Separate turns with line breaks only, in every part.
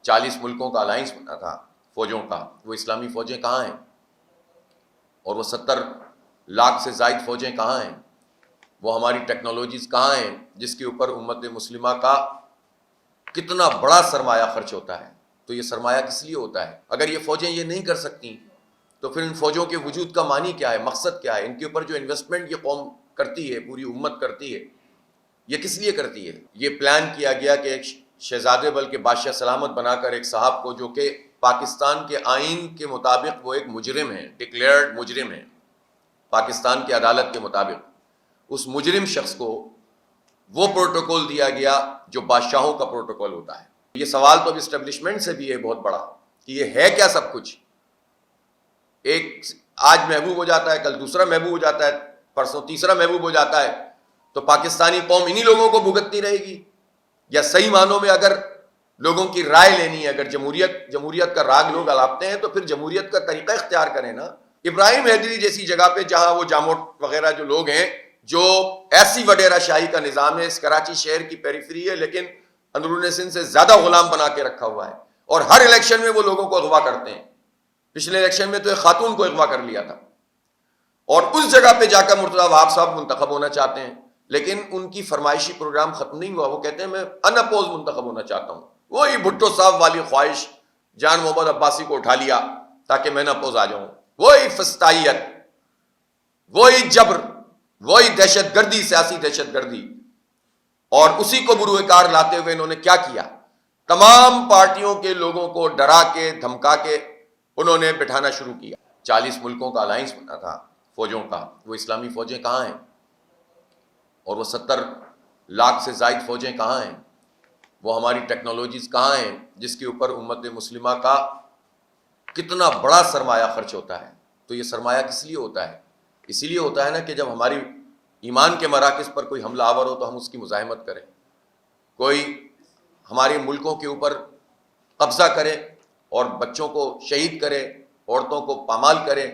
40 ملکوں کا الائنس بنا تھا فوجوں کا، وہ اسلامی فوجیں کہاں ہیں؟ اور وہ 70 لاکھ سے زائد فوجیں کہاں ہیں؟ وہ ہماری ٹیکنالوجیز کہاں ہیں جس کے اوپر امت مسلمہ کا کتنا بڑا سرمایہ خرچ ہوتا ہے؟ تو یہ سرمایہ کس لیے ہوتا ہے؟ اگر یہ فوجیں یہ نہیں کر سکتی تو پھر ان فوجوں کے وجود کا معنی کیا ہے، مقصد کیا ہے؟ ان کے اوپر جو انویسٹمنٹ یہ قوم کرتی ہے، پوری امت کرتی ہے، یہ کس لیے کرتی ہے؟ یہ پلان کیا گیا کہ ایک شہزادے بلکہ بادشاہ سلامت بنا کر ایک صاحب کو، جو کہ پاکستان کے آئین کے مطابق وہ ایک مجرم ہے، ڈکلیئرڈ مجرم ہے پاکستان کی عدالت کے مطابق، اس مجرم شخص کو وہ پروٹوکول دیا گیا جو بادشاہوں کا پروٹوکول ہوتا ہے۔ یہ سوال تو اب اسٹیبلشمنٹ سے بھی ہے بہت بڑا کہ یہ ہے کیا سب کچھ؟ ایک آج محبوب ہو جاتا ہے، کل دوسرا محبوب ہو جاتا ہے، پرسوں تیسرا محبوب ہو جاتا ہے، تو پاکستانی قوم انہی لوگوں کو بھگتتی رہے گی؟ یا صحیح معنوں میں اگر لوگوں کی رائے لینی ہے، اگر جمہوریت کا راگ لوگ الاپتے ہیں تو پھر جمہوریت کا طریقہ اختیار کریں نا۔ ابراہیم حیدری جیسی جگہ پہ جہاں وہ جاموٹ وغیرہ جو لوگ ہیں، جو ایسی وڈیرہ شاہی کا نظام ہے، اس کراچی شہر کی پیریفری ہے لیکن اندرون سندھ سے زیادہ غلام بنا کے رکھا ہوا ہے، اور ہر الیکشن میں وہ لوگوں کو اغوا کرتے ہیں۔ پچھلے الیکشن میں تو ایک خاتون کو اغوا کر لیا تھا، اور اس جگہ پہ جا کر مرتضیٰ وہاب صاحب منتخب ہونا چاہتے ہیں، لیکن ان کی فرمائشی پروگرام ختم نہیں ہوا، وہ کہتے ہیں میں ان اپوز منتخب ہونا چاہتا ہوں۔ وہی بھٹو صاحب والی خواہش، جان محمد عباسی کو اٹھا لیا تاکہ میں ان اپوز آ جاؤں، وہی فسطائیت، وہی جبر، وہی دہشت گردی، سیاسی دہشت گردی، اور اسی کو بروئے کار لاتے ہوئے انہوں نے کیا کیا؟ تمام پارٹیوں کے لوگوں کو ڈرا کے دھمکا کے انہوں نے بٹھانا شروع کیا۔ 40 ملکوں کا الائنس بنا تھا فوجوں کا، وہ اسلامی فوجیں کہاں ہیں؟ اور وہ 70 لاکھ سے زائد فوجیں کہاں ہیں؟ وہ ہماری ٹیکنالوجیز کہاں ہیں جس کے اوپر امت مسلمہ کا کتنا بڑا سرمایہ خرچ ہوتا ہے؟ تو یہ سرمایہ کس لیے ہوتا ہے؟ اسی لیے ہوتا ہے نا کہ جب ہماری ایمان کے مراکز پر کوئی حملہ آور ہو تو ہم اس کی مزاحمت کریں، کوئی ہمارے ملکوں کے اوپر قبضہ کرے اور بچوں کو شہید کرے، عورتوں کو پامال کرے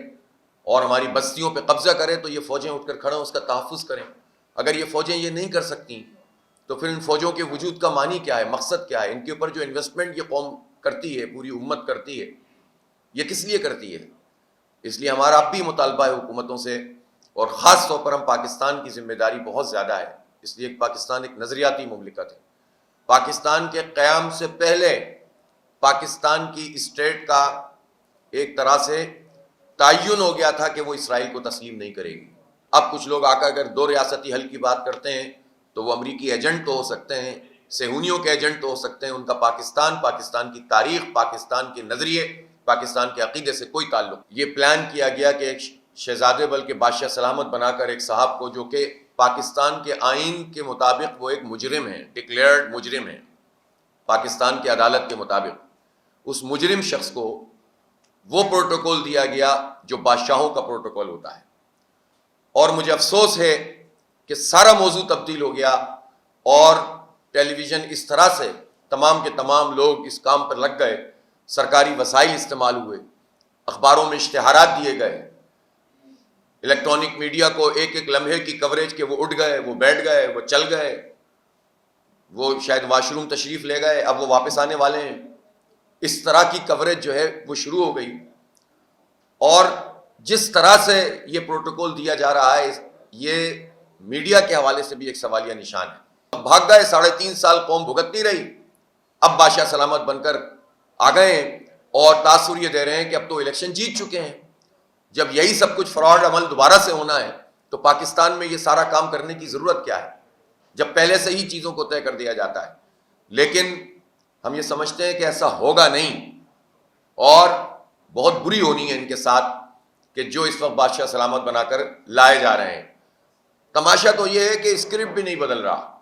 اور ہماری بستیوں پہ قبضہ کرے، تو یہ فوجیں اٹھ کر کھڑے ہوں، اس کا تحفظ کریں۔ اگر یہ فوجیں یہ نہیں کر سکتی تو پھر ان فوجوں کے وجود کا معنی کیا ہے، مقصد کیا ہے؟ ان کے اوپر جو انویسٹمنٹ یہ قوم کرتی ہے، پوری امت کرتی ہے، یہ کس لیے کرتی ہے؟ اس لیے ہمارا اب بھی مطالبہ ہے حکومتوں سے، اور خاص طور پر ہم پاکستان کی ذمہ داری بہت زیادہ ہے، اس لیے پاکستان ایک نظریاتی مملکت ہے۔ پاکستان کے قیام سے پہلے پاکستان کی اسٹیٹ کا ایک طرح سے تعین ہو گیا تھا کہ وہ اسرائیل کو تسلیم نہیں کرے گی۔ اب کچھ لوگ آ کر اگر دو ریاستی حل کی بات کرتے ہیں تو وہ امریکی ایجنٹ تو ہو سکتے ہیں، صہیونیوں کے ایجنٹ تو ہو سکتے ہیں، ان کا پاکستان کی تاریخ، پاکستان کے نظریے، پاکستان کے عقیدے سے کوئی تعلق۔ یہ پلان کیا گیا کہ ایک شہزادے بلکہ بادشاہ سلامت بنا کر ایک صاحب کو، جو کہ پاکستان کے آئین کے مطابق وہ ایک مجرم ہے، ڈکلیئرڈ مجرم ہے پاکستان کی عدالت کے مطابق، اس مجرم شخص کو وہ پروٹوکول دیا گیا جو بادشاہوں کا پروٹوکول ہوتا ہے۔ اور مجھے افسوس ہے کہ سارا موضوع تبدیل ہو گیا، اور ٹیلی ویژن اس طرح سے تمام کے تمام لوگ اس کام پر لگ گئے، سرکاری وسائل استعمال ہوئے، اخباروں میں اشتہارات دیے گئے، الیکٹرانک میڈیا کو ایک ایک لمحے کی کوریج کے وہ اٹھ گئے، وہ بیٹھ گئے، وہ چل گئے، وہ شاید واش روم تشریف لے گئے، اب وہ واپس آنے والے ہیں، اس طرح کی کوریج جو ہے وہ شروع ہو گئی۔ اور جس طرح سے یہ پروٹوکول دیا جا رہا ہے، یہ میڈیا کے حوالے سے بھی ایک سوالیہ نشان ہے۔ اب بھاگ گئے، 3.5 سال قوم بھگتتی رہی، اب بادشاہ سلامت بن کر آ گئے ہیں اور تاثر یہ دے رہے ہیں کہ اب تو الیکشن جیت چکے ہیں۔ جب یہی سب کچھ فراڈ عمل دوبارہ سے ہونا ہے تو پاکستان میں یہ سارا کام کرنے کی ضرورت کیا ہے، جب پہلے سے ہی چیزوں کو طے کر دیا جاتا ہے؟ لیکن ہم یہ سمجھتے ہیں کہ ایسا ہوگا نہیں، اور بہت بری ہونی ہے ان کے ساتھ کہ جو اس وقت بادشاہ سلامت بنا کر لائے جا رہے ہیں۔ تماشا تو یہ ہے کہ اسکرپٹ بھی نہیں بدل رہا۔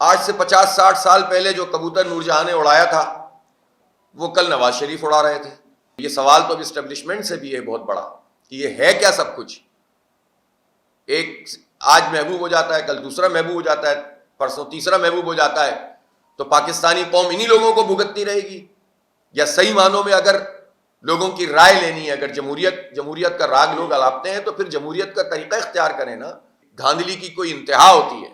آج سے 50-60 سال پہلے جو کبوتر نور جہاں نے اڑایا تھا وہ کل نواز شریف اڑا رہے تھے۔ یہ سوال تو اب اسٹیبلشمنٹ سے بھی ہے بہت بڑا کہ یہ ہے کیا سب کچھ؟ ایک آج محبوب ہو جاتا ہے، کل دوسرا محبوب ہو جاتا ہے، پرسوں تیسرا محبوب ہو جاتا ہے، تو پاکستانی قوم انہی لوگوں کو بھگتتی رہے گی؟ یا صحیح معنوں میں اگر لوگوں کی رائے لینی ہے، اگر جمہوریت کا راگ لوگ الاپتے ہیں تو پھر جمہوریت کا طریقہ اختیار کریں نا۔ دھاندلی کی کوئی انتہا ہوتی ہے۔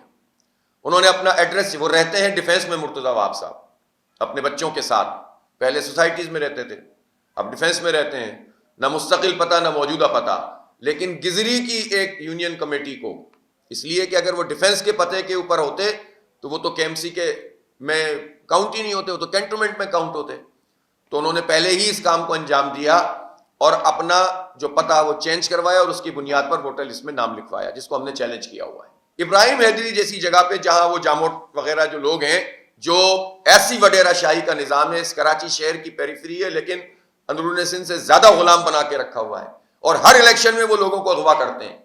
انہوں نے اپنا ایڈریس، وہ رہتے ہیں ڈیفینس میں مرتضیٰ وہاب صاحب اپنے بچوں کے ساتھ، پہلے سوسائٹیز میں رہتے تھے، اب ڈیفنس میں رہتے ہیں، نہ مستقل پتہ نہ موجودہ پتہ. لیکن گزری کی ایک یونین کمیٹی کو، اس لیے کہ اگر وہ ڈیفنس کے پتے کے اوپر ہوتے تو وہ تو KMC کے میں کاؤنٹ ہی نہیں ہوتے، وہ تو کینٹونمنٹ میں کاؤنٹ ہوتے. تو انہوں نے پہلے ہی اس کام کو انجام دیا اور اپنا جو پتہ وہ چینج کروایا اور اس کی بنیاد پر ووٹر لسٹ میں نام لکھوایا، جس کو ہم نے چیلنج کیا ہوا ہے. ابراہیم حیدری جیسی جگہ پہ جہاں وہ جاموٹ وغیرہ جو لوگ ہیں، جو ایسی وڈیرہ شاہی کا نظام ہے، اس کراچی شہر کی پیریفری ہے لیکن اندرون سندھ سے زیادہ غلام بنا کے رکھا ہوا ہے، اور ہر الیکشن میں وہ لوگوں کو اغوا کرتے ہیں.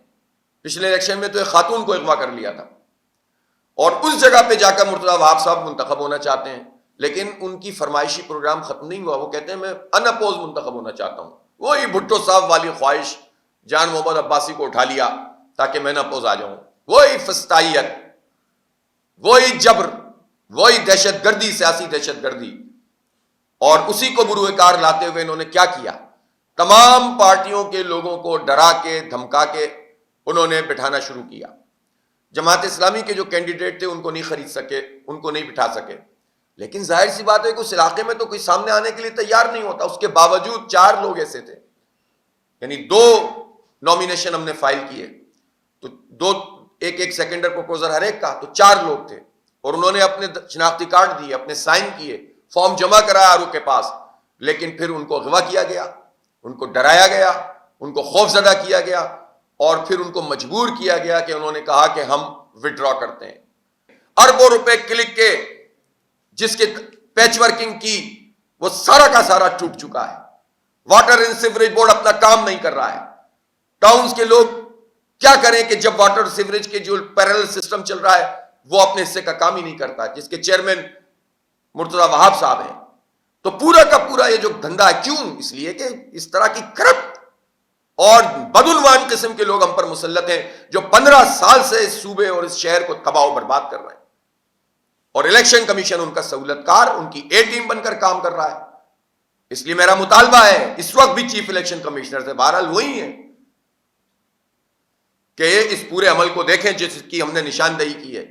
پچھلے الیکشن میں تو ایک خاتون کو اغوا کر لیا تھا، اور اس جگہ پہ جا کر مرتضیٰ وہاب صاحب منتخب ہونا چاہتے ہیں، لیکن ان کی فرمائشی پروگرام ختم نہیں ہوا. وہ کہتے ہیں میں ان اپوز منتخب ہونا چاہتا ہوں. وہی بھٹو صاحب والی خواہش، جان محمد عباسی کو اٹھا لیا تاکہ میں ان اپوز آ جاؤں. وہی فسطائیت، وہی جبر، وہی دہشت گردی، سیاسی دہشت گردی، اور اسی کو بروئے کار لاتے ہوئے انہوں نے کیا کیا؟ تمام پارٹیوں کے لوگوں کو ڈرا کے دھمکا کے انہوں نے بٹھانا شروع کیا. جماعت اسلامی کے جو کینڈیڈیٹ تھے ان کو نہیں خرید سکے، ان کو نہیں بٹھا سکے. لیکن ظاہر سی بات ہے کہ اس علاقے میں تو کوئی سامنے آنے کے لیے تیار نہیں ہوتا. اس کے باوجود 4 لوگ ایسے تھے، یعنی 2 نامینیشن ہم نے فائل کیے، تو 2 ایک سیکنڈر پروپوزر ہر ایک کا، تو 4 لوگ تھے، اور انہوں نے اپنے شناختی کارڈ دیے، اپنے سائن کیے، فارم جمع کرایا آرو کے پاس. لیکن پھر ان کو اغوا کیا گیا، ان کو ڈرایا گیا، ان کو خوف زدہ کیا گیا، اور پھر ان کو مجبور کیا گیا کہ انہوں نے کہا کہ ہم وڈرا کرتے ہیں. اربوں روپے کلک کے جس کے پیچ ورکنگ کی وہ سارا کا سارا ٹوٹ چکا ہے. واٹر اینڈ سیوریج بورڈ اپنا کام نہیں کر رہا ہے. ٹاؤنز کے لوگ کیا کریں کہ جب واٹر سیوریج کے جو پیرلل سسٹم چل رہا ہے وہ اپنے حصے کا کام ہی نہیں کرتا، جس کے چیئرمین مرتضیٰ وہاب صاحب ہیں. تو پورا کا پورا یہ جو دھندا ہے، کیوں؟ اس لیے کہ اس طرح کی کرپٹ اور بدعنوان قسم کے لوگ ہم پر مسلط ہیں، جو 15 سال سے اس صوبے اور اس شہر کو تباہ و برباد کر رہے ہیں. اور الیکشن کمیشن ان کا سہولت کار، ان کی اے ٹیم بن کر کام کر رہا ہے. اس لیے میرا مطالبہ ہے، اس وقت بھی چیف الیکشن کمشنر سے، بہرحال وہی ہیں، کہ اس پورے عمل کو دیکھیں جس کی ہم نے نشاندہی کی ہے.